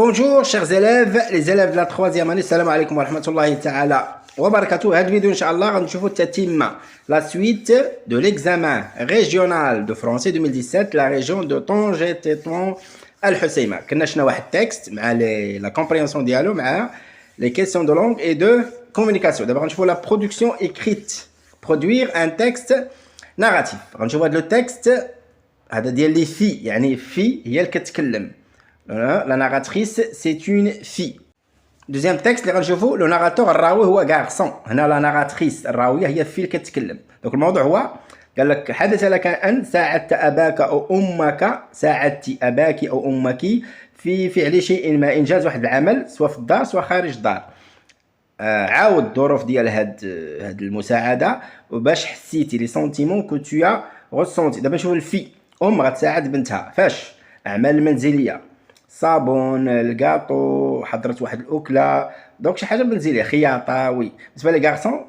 Bonjour chers élèves, les élèves de la troisième année, salam alaikum wa rahmatullahi ta'ala wa barakatuh. Cette vidéo, Inch'Allah, on va voir la suite de l'examen régional de français 2017, la région de Tanger-Tétouan Al-Husseima. On a un texte, la compréhension dialogue, les questions de langue et de communication. D'abord, on va voir la production écrite, produire un texte narratif. On va voir le texte, c'est-à-dire les filles, يعني في هي اللي كتكلم. La narratrice, c'est une fille. Deuxième texte, le narrateur الراوي هو garçon. هنا la narratrice الراوية هي في اللي كتكلم. Donc الموضوع هو قال لك حدث لك أن ساعدت أباك أو أمك، ساعدت أباك أو أمك في فعل شيء ما، إنجاز واحد العمل سواء في الدار سواء خارج الدار. عاود الظروف ديال هاد المساعدة باش حسيتي لي سونتيمون كو تو ا ريسونتي. دابا نشوفو الفي أم غتساعد بنتها فاش أعمال المنزلية، صابون، الكاطو، حضرت واحد الاكله، دونك شي حاجه منزليه، خياطه. وي بالنسبه لي كارسون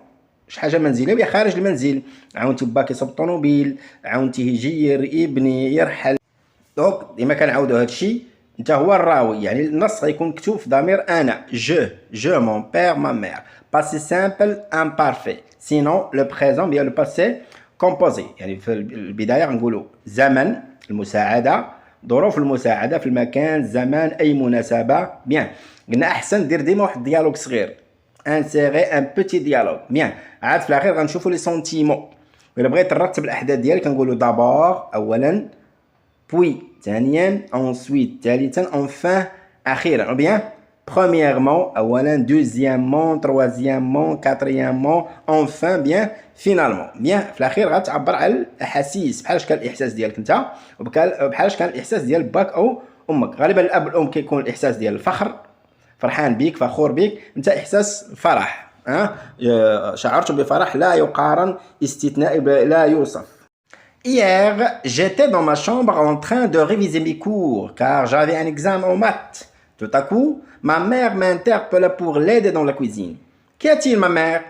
شي حاجه منزليه وهي خارج المنزل، عاونتي باك يصوب الطوموبيل، عاونتيه يجير، يبني، يرحل. دونك ديما كنعاودو هادشي. انت هو الراوي، يعني النص غيكون مكتوب في ضمير انا، جو مون بير ما مير. باسي سامبل امبارفي، سينون لو بريزون بيان لو باسي كومبوزي. يعني في البدايه غنقولوا زمن المساعده، ظروف المساعدة في المكان، الزمان، أي مناسبة. بيان قلنا أحسن دير ديما واحد ديالوغ صغير، انسيغي ان بوتي ديالوغ. بيان عاد في الأخير غنشوفو لي سونتيمون. إلا بغيت نرتب الأحداث ديالك كنقولو دابور أولا، بوي ثانيا، أونسويت ثالثا، أونفان أخيرا. بيان premièrement أولا، دوزيامون، تروازيامون، كاتريامون، أونفان، بيان فينالمون. بيان في الاخير غتعبر على الاحاسيس، بحال كان الاحساس ديالك انت وبحال كان الاحساس ديال باك او امك. غالبا الاب والام كيكون الاحساس ديال الفخر، فرحان بيك، فخور بيك. انت احساس فرح، شعرت بفرح لا يقارن، استثنائي لا يوصف. Hier, j'étais dans ma chambre en train de réviser mes cours car j'avais un examen en maths. Tout à coup, ma mère m'interpella pour l'aider dans la cuisine. Qu'y a-t-il, ma mère?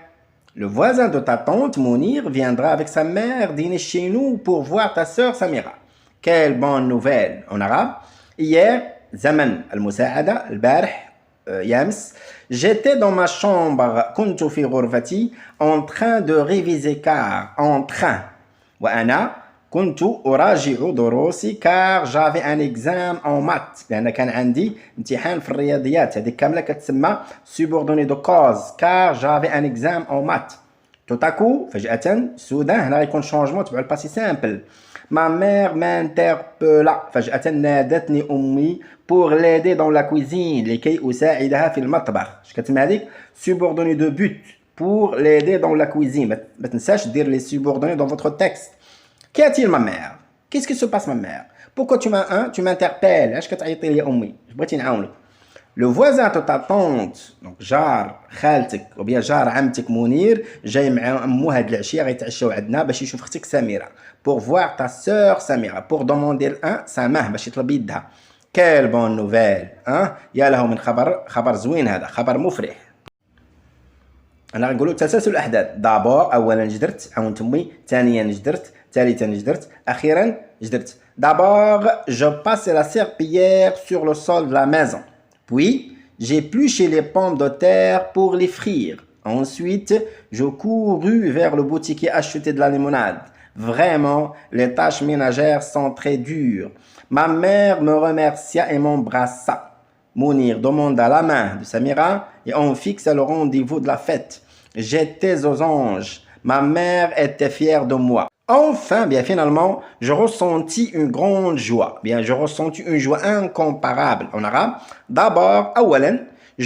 Le voisin de ta tante, Mounir, viendra avec sa mère dîner chez nous pour voir ta sœur Samira. Quelle bonne nouvelle. En arabe, hier, Zaman al-Musa'ada, al-Barh, Yams, j'étais dans ma chambre, kuntu fi ghurfati, en train de réviser car, en train. Wa ana, kuntu uraji'u durusi car j'avais un examen en maths. لأن كان عندي امتحان في الرياضيات. هذه كاملة كتسمى subordonnée de cause car j'avais un examen en maths. Tout à coup, فجأة، soudain، هنا غيكون changement تبع الباسي سامبل. Ma mère m'interpella، فجأة نادتني أمي pour l'aider dans la cuisine، لكي أساعدها في المطبخ. اش كتسمى هذيك؟ subordonnée de but pour l'aider dans la cuisine. ما تنساش دير les subordonnés dans votre texte. Qu'y a-t-il, ma mère? Qu'est-ce qui se passe, ma mère? Pourquoi tu m'interpelles? اش كتعيطي لي امي؟ بغيتي نعاونك. Le voisin de ta tante، donc جار خالتك ou bien جار عمتك منير، جاي مع امو هاد العشيه غيتعشاو عندنا باش يشوف اختك سميره. Pour voir ta sœur Samira، pour demander سماه باش يطلب يدها. Quelle bonne nouvelle، يا له من خبر زوين، هذا خبر مفرح. انا غنقولوا تسلسل الاحداث. دابور اولا جدرت، عاونت امي، ثانيا جدرت، ثالثا جدرت، اخيرا جدرت. D'abord, je passais la serpillière sur le sol de la maison. Puis, j'épluchai les pommes de terre pour les frire. Ensuite, je courus vers le boutiquier acheter de la limonade. Vraiment, les tâches ménagères sont très dures. Ma mère me remercia et m'embrassa. Mounir demanda la main de Samira et on fixa le rendez-vous de la fête. J'étais aux anges. Ma mère était fière de moi. Enfin, bien finalement, je ressentis une grande joie. Bien, je ressentis une joie incomparable. En arabe, d'abord, أولاً,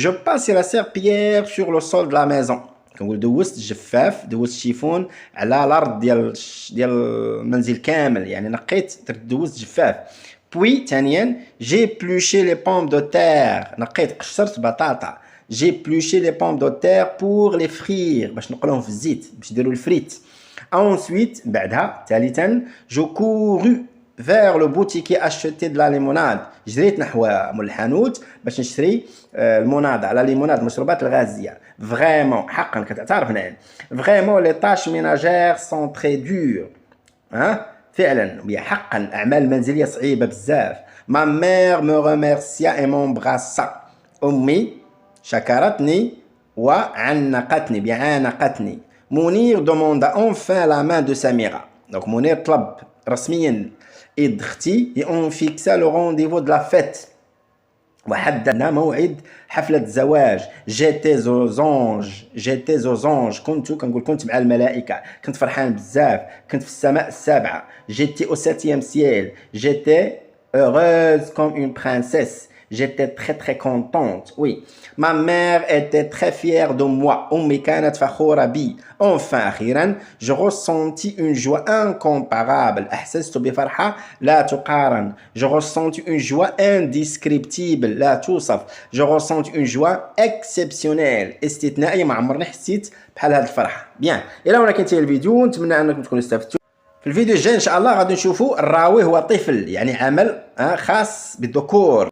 je passais la serpillière sur le sol de la maison. كنقول دوزت جفاف، دوزت شيفون على الأرض ديال المنزل كامل، يعني نقيت، دوزت جفاف. Puis, ثانياً, j'ai épluché les pommes de terre. نقيت، قشرت بطاطا. J'ai épluché les pommes de terre pour les frire، باش نقلوهم في الزيت، باش يديروا الفريت. Ensuite, بعدها ثالثا، je courus vers le boutiquier acheter de la limonade. جريت نحو مول الحانوت باش نشري المناضة، لا ليموناد، المشروبات الغازية. Vraiment، حقا كتعرف هنا. Vraiment les tâches ménagères sont très dures. فعلا حقا الأعمال المنزلية صعيبة بزاف. Ma mère me remercia et m'embrassa. أمي شكرتني وعنقتني bien عانقتني. Mounir demanda enfin la main de Samira. Donc Mounir طلب رسميا إيد أختي et on fixa le rendez-vous de la fête. وحددنا موعد حفلة الزواج. جيتي aux anges كنت مع الملائكة. كنت فرحان بزاف. كنت في السماء السابعة. J'étais au 7e ciel. J'étais heureuse comme une princesse. J'étais très très contente. Oui. Ma mère était très fière de moi. أمي كانت فخورة بي. Enfin أخيرا je ressentis une joie incomparable. أحسست بفرحة لا تقارن. Je ressentis une joie indescriptible لا توصف. Je ressentis une joie exceptionnelle استثنائية ما عمرني حسيت بحال هذه الفرحة. بيان. إلى هنا كنتهي الفيديو. نتمنى أنكم تكونوا استفدتوا. في الفيديو الجاي ان شاء الله غادي نشوفوا الراوي هو طفل يعني عمل خاص بالذكور.